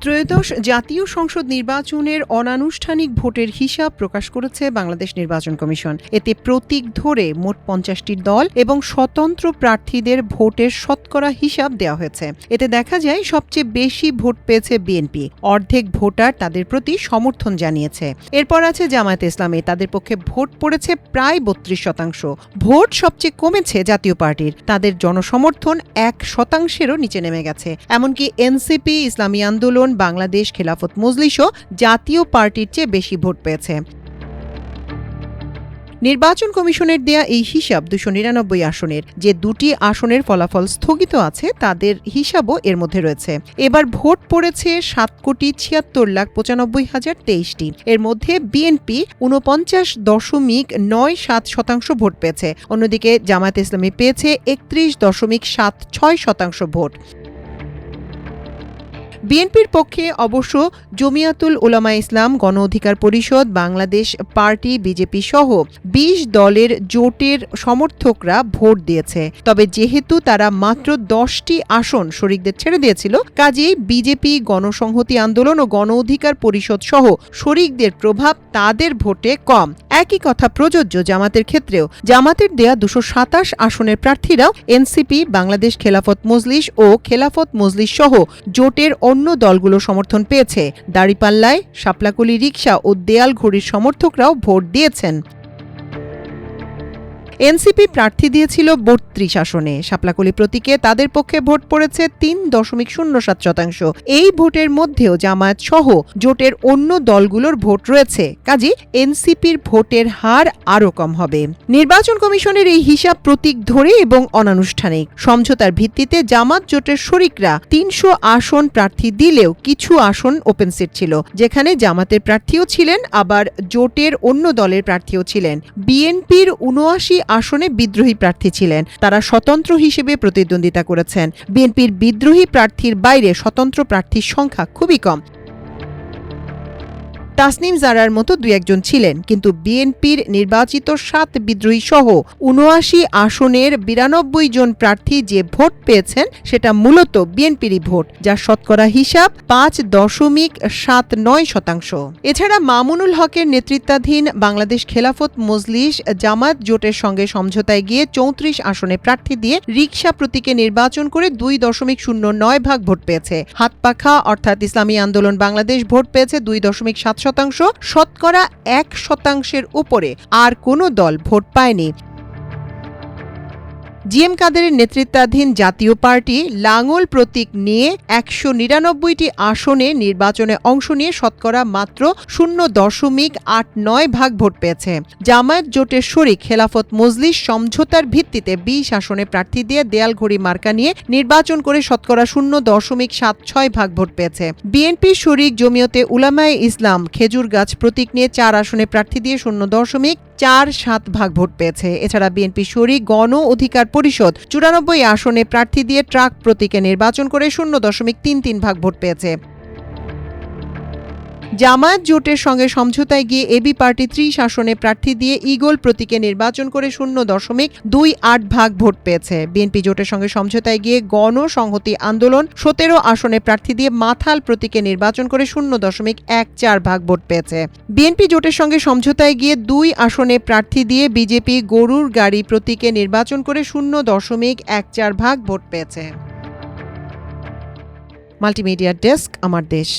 ত্রয়োদশ জাতীয় সংসদ নির্বাচনের অনানুষ্ঠানিক ভোটের হিসাব প্রকাশ করেছে বাংলাদেশ নির্বাচন কমিশন। এতে প্রতীক ধরে মোট ৫০টি দল এবং স্বতন্ত্র প্রার্থীদের ভোটের শতকরা হিসাব দেওয়া হয়েছে। এতে দেখা যায় সবচেয়ে বেশি ভোট পেয়েছে বিএনপি। অর্ধেক ভোটার তাদের প্রতি সমর্থন জানিয়েছে। এরপর আছে জামায়াতে ইসলামী, তাদের পক্ষে ভোট পড়েছে প্রায় ৩২%। ভোট সবচেয়ে কমেছে জাতীয় পার্টির, তাদের জনসমর্থন ১%-এরও নিচে নেমে গেছে। এমনকি এনসিপি, ইসলামী আন্দোলন, বাংলাদেশ খেলাফত মজলিসও জাতীয় পার্টির চেয়ে বেশি ভোট পেয়েছে। নির্বাচন কমিশনের দেয়া এই হিসাব ২৯৯ আসনের। যে দুটি আসনের ফলাফল স্থগিত আছে তাদের হিসাবও এর মধ্যে রয়েছে। এবার ভোট পড়েছে ৭,৭৪,৯৫,০২৩টি। এর মধ্যে বিএনপি ৪৯.৯৭% ভোট পেয়েছে। অন্যদিকে জামায়াতে ইসলামী পেয়েছে ৩১.৭৬% ভোট। বিএনপির পক্ষে অবশ্য জমিয়াতুল উলামায়ে ইসলাম, গণ অধিকার পরিষদ, বাংলাদেশ পার্টি, বিজেপি সহ ২০ দলের জোটের সমর্থকরা ভোট দিয়েছে। তবে যেহেতু তারা মাত্র ১০টি আসন শরিকদের ছেড়ে দিয়েছিল, কাজেই বিজেপি, গণসংহতি আন্দোলন ও গণ অধিকার পরিষদ সহ শরিকদের প্রভাব তাদের ভোটে কম। একই কথা প্রযোজ্য জামাতের ক্ষেত্রেও। জামাতের দেয়া ২২৭ আসনের প্রার্থীরাও এনসিপি, বাংলাদেশ খেলাফত মজলিস ও খেলাফত মজলিস সহ জোটের অন্য দলগুলো সমর্থন পেয়েছে। দাঁড়িপাল্লায় শাপলাকলি রিকশা ও দেয়াল ঘড়ির সমর্থকরাও ভোট দিয়েছেন। এনসিপি প্রার্থী দিয়েছিল ৩২ আসনে। শাপলাকলি প্রতীকে তাদের পক্ষে ভোট পড়েছে ৩.০৭%। এই ভোটের মধ্যেও জামায়াত সহ জোটের অন্য দলগুলোর ভোট রয়েছে, কাজে এনসিপির ভোটের হার আরও কম হবে। নির্বাচন কমিশনের এই হিসাব প্রতীক ধরে এবং অনানুষ্ঠানিক। সমঝোতার ভিত্তিতে জামাত জোটের শরিকরা ৩০০ আসন প্রার্থী দিলেও কিছু আসন ওপেন সিট ছিল, যেখানে জামাতের প্রার্থীও ছিলেন, আবার জোটের অন্য দলের প্রার্থীও ছিলেন। বিএনপির ৭৯ আসনে বিদ্রোহী প্রার্থী ছিলেন, তারা স্বতন্ত্র হিসেবে প্রতিদ্বন্দ্বিতা করেছেন। বিএনপির বিদ্রোহী প্রার্থীর বাইরে স্বতন্ত্র প্রার্থীর সংখ্যা খুবই কম। তাসনিম জারার মতো ২-১ ছিলেন, কিন্তু বিএনপির নির্বাচিত ৭ বিদ্রোহী সহ ৭৯ আসনের ৯২ জন প্রার্থী যে ভোট পেয়েছেন সেটা মূলত বিএনপিরই ভোট, যার শতকরা হিসাব ৫.৭৯%। এছাড়া মামুনুল হকের নেতৃত্বাধীন বাংলাদেশ খেলাফত মজলিস জামায়াত জোটের সঙ্গে সমঝোতায় গিয়ে ৩৪ আসনে প্রার্থী দিয়ে রিকশা প্রতীকে নির্বাচন করে ২.০৯ ভাগ ভোট পেয়েছে। হাতপাখা অর্থাৎ ইসলামী আন্দোলন বাংলাদেশ ভোট পেয়েছে ২.৭%। শতকরা ১%-এর উপরে আর কোনো দল ভোট পায়নি। জিএম কাদেরের নেতৃত্বাধীন জাতীয় পার্টি লাঙল প্রতীক নিয়ে ১৯৯টি আসনে নির্বাচনে অংশ নিয়ে শতকরা মাত্র ০.৮৯ ভাগ ভোট পেয়েছে। জামায়াত জোটের শরিক খেলাফত মজলিস সমঝোতার ভিত্তিতে ২০ আসনে প্রার্থী দিয়ে দেয়াল ঘড়ি মার্কা নিয়ে নির্বাচন করে শতকরা ০.৭৬ ভাগ ভোট পেয়েছে। বিএনপির শরিক জমিয়তে উলামায়ে ইসলাম খেজুর গাছ প্রতীক নিয়ে ৪ আসনে প্রার্থী দিয়ে ০.৪৭ ভাগ ভোট পেয়েছে। এছাড়া বিএনপি শরিক গণ অধিকার পরিষদ ৯৪ আসনে প্রার্থী দিয়ে ট্রাক প্রতীকে নির্বাচন করে ০.৩৩ ভাগ ভোট পেয়েছে। জামায়াত জোটের সঙ্গে সমঝোতায় গিয়ে এবি পার্টি ৩০ আসনে প্রার্থী দিয়ে ঈগল প্রতীকে নির্বাচন করে ০.২৮ ভাগ ভোট পেয়েছে। বিএনপি জোটের সঙ্গে সমঝোতায় গিয়ে গণসংহতি আন্দোলন ১৭ আসনে প্রার্থী দিয়ে মাথাল প্রতীকে নির্বাচন করে ০.১৪ ভাগ ভোট পেয়েছে। বিএনপি জোটের সঙ্গে সমঝোতায় গিয়ে ২ আসনে প্রার্থী দিয়ে বিজেপি গরুর গাড়ি প্রতীকে নির্বাচন করে ০.১৪ ভাগ ভোট পেয়েছে। মাল্টিমিডিয়া ডেস্ক, আমার দেশ।